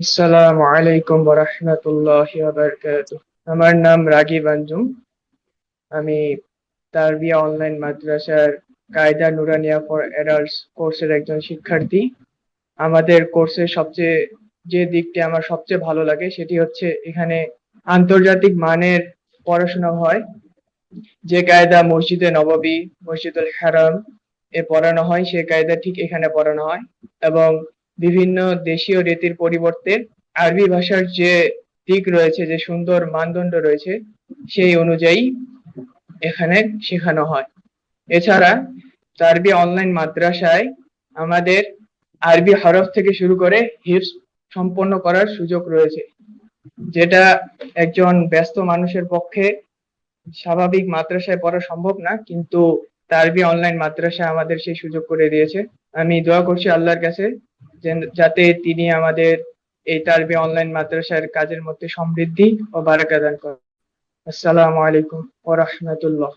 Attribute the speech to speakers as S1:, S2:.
S1: আসসালামু আলাইকুম ওয়া রাহমাতুল্লাহি ওয়া বারাকাতুহু। আমার নাম রাগিব আঞ্জুম। আমি তারবিয়া অনলাইন মাদ্রাসার কায়দা নুরানিয়া ফর অ্যাডাল্টস কোর্সের একজন শিক্ষার্থী। আমাদের কোর্সের সবচেয়ে যে দিকটি আমার সবচেয়ে ভালো লাগে সেটি হচ্ছে এখানে আন্তর্জাতিক মানের পড়াশোনা হয়। যে কায়দা মসজিদে নববী, মসজিদুল হারাম এ পড়ানো হয় সে কায়দা ঠিক এখানে পড়ানো হয় এবং বিভিন্ন দেশীয় রীতির পরিবর্তে আরবি ভাষার যে দিক রয়েছে, যে সুন্দর মানদণ্ড রয়েছে সেই অনুযায়ী এখানে শেখানো হয়। এছাড়া আরবি অনলাইন মাদ্রাসায় আমাদের আরবি হরফ থেকে শুরু করে হিফজ সম্পন্ন করার সুযোগ রয়েছে, যেটা একজন ব্যস্ত মানুষের পক্ষে স্বাভাবিক মাদ্রাসায় পড়া সম্ভব না, কিন্তু তারবি অনলাইন মাদ্রাসা আমাদের সেই সুযোগ করে দিয়েছে। আমি দোয়া করছি আল্লাহর কাছে যাতে তিনি আমাদের এই তারবি অনলাইন মাদ্রাসার কাজের মধ্যে সমৃদ্ধি ও বারাকা দান করেন। আসসালামু আলাইকুম ওয়া রাহমাতুল্লাহ।